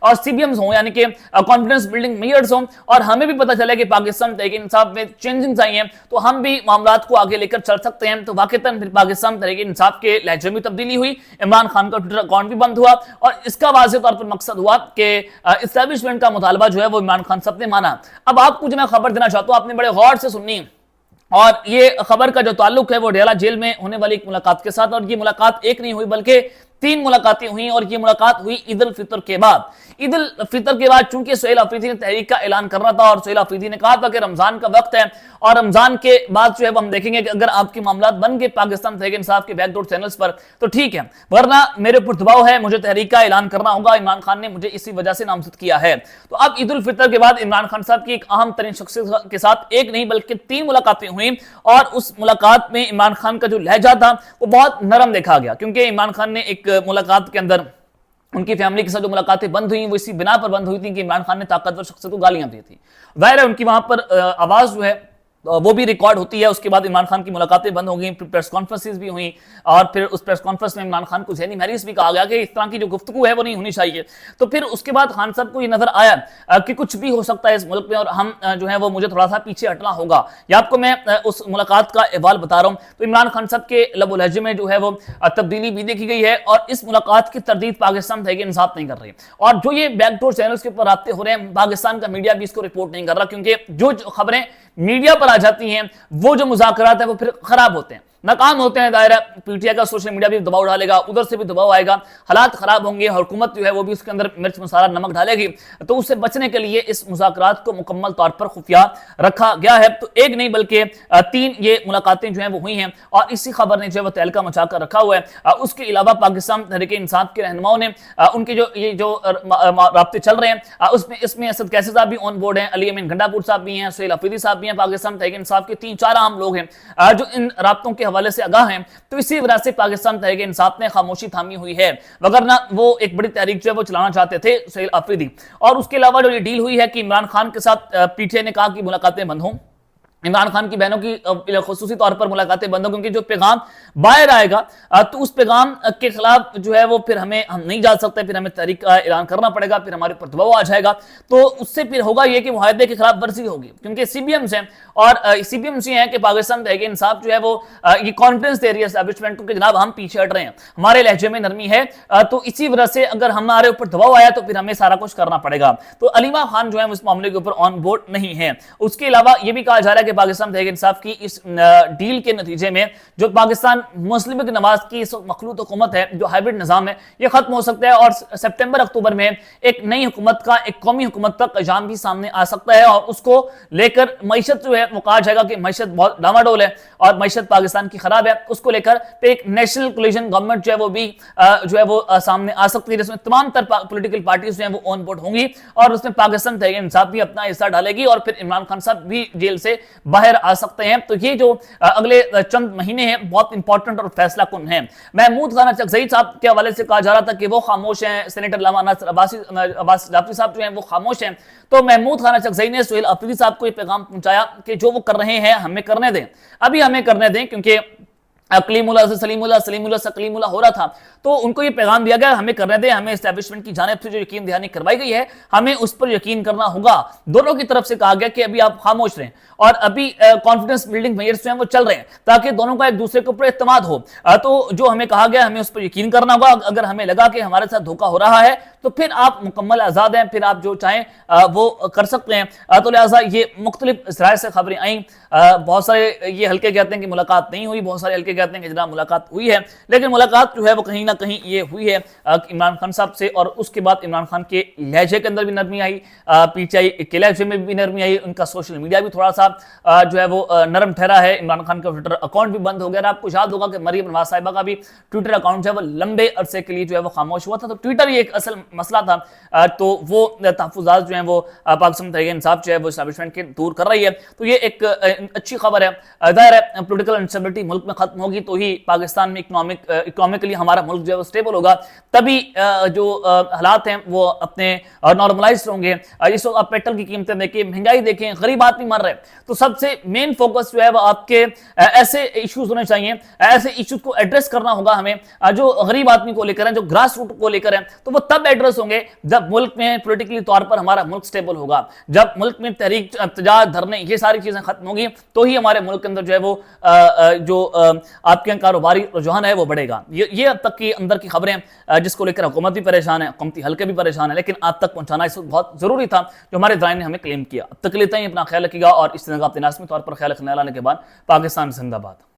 اور CBMs ہوں یعنی کہ کانفیڈنس بلڈنگ میئرز ہوں اور ہمیں بھی پتہ چلے کہ پاکستان تحریک انصاف میں چینجنگز آئی ہیں تو ہم بھی معاملات کو آگے لے کر چل سکتے ہیں. تو واقعتاً پھر پاکستان تحریک انصاف کے لہجے میں تبدیلی ہوئی, عمران خان کا ٹویٹر اکاؤنٹ بھی بند ہوا اور اس کا واضح طور پر مقصد ہوا کہ اسٹیبلشمنٹ کا مطالبہ جو ہے وہ عمران خان صاحب نے مانا. اب آپ کو جو میں خبر دینا چاہتا ہوں آپ نے بڑے غور سے سننی, اور یہ خبر کا جو تعلق ہے وہ ڈیالہ جیل میں ہونے والی ایک ملاقات کے ساتھ, اور یہ ملاقات ایک نہیں ہوئی بلکہ 3 ملاقاتیں ہوئیں, اور یہ ملاقات ہوئی عید الفطر کے بعد. عید الفطر کے بعد چونکہ سہیل آفریدی نے تحریک کا اعلان کرنا تھا اور سہیل آفریدی نے کہا تھا کہ رمضان کا وقت ہے اور رمضان کے بعد جو ہے ہم دیکھیں گے کہ اگر آپ کے معاملات بن گئے پاکستان تحریک انصاف کے بیک ڈور چینلز پر تو ٹھیک ہے, ورنہ میرے اوپر دباؤ ہے, مجھے تحریک کا اعلان کرنا ہوگا, عمران خان نے مجھے اسی وجہ سے نامزد کیا ہے. تو اب عید الفطر کے بعد عمران خان صاحب کی ایک اہم ترین شخصیت کے ساتھ ایک نہیں بلکہ 3 ملاقاتیں ہوئیں, اور اس ملاقات میں عمران خان کا جو لہجہ تھا وہ بہت نرم دیکھا گیا, کیونکہ عمران خان نے ایک ملاقات کے اندر ان کی فیملی کے ساتھ جو ملاقاتیں بند ہوئیں وہ اسی بنا پر بند ہوئی تھیں کہ عمران خان نے طاقتور شخصیت کو گالیاں دی تھیں. ظاہر ہے ان کی وہاں پر آواز جو ہے وہ بھی ریکارڈ ہوتی ہے. اس کے بعد عمران خان کی ملاقاتیں بند ہو گئیں, پریس کانفرنسز بھی ہوئیں, اور پھر اس پریس کانفرنس میں عمران خان کو ذہنی مریض بھی کہا گیا کہ اس طرح کی جو گفتگو ہے وہ نہیں ہونی چاہیے. تو پھر اس کے بعد خان صاحب کو یہ نظر آیا کہ کچھ بھی ہو سکتا ہے اس ملک میں اور ہم جو ہے وہ مجھے تھوڑا سا پیچھے ہٹنا ہوگا. یا آپ کو میں اس ملاقات کا احوال بتا رہا ہوں. تو عمران خان صاحب کے لب و لہجے میں جو ہے وہ تبدیلی بھی دیکھی گئی ہے, اور اس ملاقات کی تردید پاکستان تحریک انصاف نہیں کر رہی, اور جو یہ بیک ڈور چینلز کے اوپر رابطے ہو رہے ہیں پاکستان کا میڈیا بھی اس کو رپورٹ نہیں کر رہا, کیونکہ جو خبریں میڈیا پر آ جاتی ہیں وہ جو مذاکرات ہیں وہ پھر خراب ہوتے ہیں, ناکام ہوتے ہیں. دائرہ PTI کا سوشل میڈیا بھی دباؤ ڈالے گا, ادھر سے بھی دباؤ آئے گا, حالات خراب ہوں گے, حکومت جو ہے وہ بھی اس کے اندر مرچ مسالہ نمک ڈالے گی. تو اس سے بچنے کے لیے اس مذاکرات کو مکمل طور پر خفیہ رکھا گیا ہے. تو ایک نہیں بلکہ 3 یہ ملاقاتیں جو ہیں وہ ہوئی ہیں, اور اسی خبر نے جو ہے وہ تہلکہ مچا کر رکھا ہوا ہے. اس کے علاوہ پاکستان تحریک انصاف کے رہنماؤں نے ان کے یہ جو رابطے چل رہے ہیں اس میں اسد قیسی صاحب بھی آن بورڈ ہیں, علی امین گنڈاپور صاحب بھی ہیں, سہیل آفریدی صاحب بھی ہیں, پاکستان تحریک انصاف کے 3-4 اہم لوگ ہیں جو ان رابطوں کے حوالے سے آگاہ ہیں. تو اسی وجہ سے پاکستان تحریک انصاف نے خاموشی تھامی ہوئی ہے, وگرنہ وہ ایک بڑی تحریک جو ہے وہ چلانا چاہتے تھے سہیل آفریدی. اور اس کے علاوہ جو یہ ڈیل ہوئی ہے کہ عمران خان کے ساتھ PTI نے کہا کہ ملاقاتیں بند ہوں, عمران خان کی بہنوں کی خصوصی طور پر ملاقاتیں بند ہوں, کیونکہ جو پیغام باہر آئے گا تو اس پیغام کے خلاف جو ہے وہ پھر ہم نہیں جا سکتے, پھر ہمیں تحریک کا اعلان کرنا پڑے گا, پھر ہمارے پر دباؤ آ جائے گا. تو اس سے پھر ہوگا یہ کہ معاہدے کے خلاف ورزی ہوگی, کیونکہ CBMs ہیں, اور CBMs یہ ہیں کہ پاکستان تحریک انصاف جو ہے وہ یہ کانفیڈنس دے رہی ہے اسٹیبلشمنٹ کو کہ جناب ہم پیچھے ہٹ رہے ہیں, ہمارے لہجے میں نرمی ہے. تو اسی وجہ سے اگر ہمارے اوپر دباؤ آیا تو پھر ہمیں سارا کچھ کرنا پڑے گا. تو علیمہ خان جو ہے اس معاملے کے اوپر آن بورڈ نہیں ہے. اس کے علاوہ یہ بھی کہا جا رہا ہے کہ پاکستان تحریک انصاف کی اس ڈیل کے نتیجے میں جو پاکستان مسلم لیگ نواز کی مخلوط حکومت ہے, جو ہائبرڈ نظام ہے, یہ ختم ہو سکتا ہے, اور سپٹمبر اکتوبر میں ایک نئی حکومت کا ایک قومی حکومت کا قیام بھی سامنے آ سکتا ہے, اور اس کو لے کر معیشت جو ہے وہ کہا جائے گا کہ معیشت بہت ڈاواڈول ہے اور معیشت پاکستان کی خراب ہے. اس کو لے کر ایک نیشنل کولیشن گورنمنٹ جو ہے وہ بھی جو ہے وہ سامنے آ سکتی ہے, جس میں تمام تر پولیٹیکل پارٹیز جو ہیں وہ آن بورڈ ہوں گی, اور اس میں پاکستان تحریک انصاف بھی اپنا حصہ ڈالے گی, اور پھر عمران خان صاحب بھی جیل سے باہر آ سکتے ہیں. تو یہ جو اگلے چند مہینے ہیں بہت امپورٹنٹ اور فیصلہ کن ہیں. محمود خان چکزئی صاحب کے حوالے سے کہا جا رہا تھا کہ وہ خاموش ہیں, سینیٹر علامہ ناصر عباس جعفری صاحب جو ہیں وہ خاموش ہیں. تو محمود خان چکزئی نے سہیل آفریدی صاحب کو یہ پیغام پہنچایا کہ جو وہ کر رہے ہیں ہمیں کرنے دیں, ابھی ہمیں کرنے دیں, کیونکہ کلیم اللہ سے سلیم اللہ, سلیم اللہ سے کلیم اللہ ہو رہا تھا. تو ان کو یہ پیغام دیا گیا ہمیں کرنے دیں, ہمیں اسٹیبلشمنٹ کی جانب سے جو یقین دہانی کروائی گئی ہے ہمیں اس پر یقین کرنا ہوگا. دونوں کی طرف سے کہا گیا کہ ابھی آپ خاموش رہیں, اور ابھی کانفیڈنس بلڈنگ میئرز جو ہیں وہ چل رہے ہیں تاکہ دونوں کا ایک دوسرے کے اوپر اعتماد ہو. تو جو ہمیں کہا گیا ہمیں اس پر یقین کرنا ہوگا. اگر ہمیں لگا کہ ہمارے ساتھ دھوکہ ہو رہا ہے تو پھر آپ مکمل آزاد ہیں, پھر آپ جو چاہیں وہ کر سکتے ہیں. تو لہٰذا یہ مختلف ذرائع سے خبریں آئیں. بہت سارے یہ حلقے کہتے ہیں کہ ملاقات نہیں ہوئی, بہت سارے حلقے کہتے ہیں کہ جناب ملاقات ہوئی ہے, لیکن ملاقات جو ہے وہ کہیں نہ کہیں یہ ہوئی ہے عمران خان صاحب سے, اور اس کے بعد عمران خان کے لہجے کے اندر بھی نرمی آئی, PTI کے لہجے میں بھی نرمی آئی, ان کا سوشل میڈیا بھی تھوڑا سا جو ہے وہ نرم ٹھہرا ہے. عمران خان کا ٹویٹر اکاؤنٹ بھی بند ہو گیا. آپ کو یاد ہوگا کہ مریم نواز صاحبہ کا بھی ٹویٹر اکاؤنٹ جو ہے وہ لمبے عرصے کے لیے جو ہے وہ خاموش ہوا تھا. تو ٹویٹر یہ ایک اصل مسئلہ تھا, تو وہ تحفظات جو ہیں وہ پاکستان تحریک انصاف جو ہے وہ اسٹیبلشمنٹ کے دور کر رہی ہے. تو یہ ایک اچھی خبر ہے. ظاہر ہے پولیٹیکل انسٹیبلٹی ملک میں ختم ہو ہوگی تو ہی پاکستان میں اکنامکلی ہمارا ملک جو ہے وہ سٹیبل ہوگا, تبھی جو حالات ہیں وہ اپنے نارملائز ہوں گے. اس وقت آپ پیٹرول کی قیمتیں دیکھیں, مہنگائی دیکھیں, غریب آدمی مر رہے, تو سب سے مین فوکس جو ہے وہ آپ کے ایسے ایشوز ہونے چاہیے, ایسے ایشوز کو ایڈریس کرنا ہوگا ہمیں جو غریب آدمی کو لے کر ہیں, جو گراس روٹ کو لے کر ہیں, تو وہ تب ایڈریس ہوں گے جب ملک میں پولیٹیکلی طور پر ہمارا ملک سٹیبل ہوگا, جب ملک میں تحریک, احتجاج, دھرنے, یہ ساری چیزیں ختم ہوگی, تو ہی ہمارے ملک کے اندر جو ہے وہ جو آپ کے کاروباری رجحان ہے وہ بڑھے گا. یہ اب تک کی اندر کی خبریں جس کو لے کر حکومت بھی پریشان ہے, حکومتی حلقے بھی پریشان ہے, لیکن آپ تک پہنچانا اس وقت بہت ضروری تھا جو ہمارے ذرائع نے ہمیں کلیم کیا. اب تک لیتے ہیں, اپنا خیال رکھیے گا, اور اس طرح کا اپنے ناسمی طور پر خیال رکھنے لانے کے بعد پاکستان زندہ باد.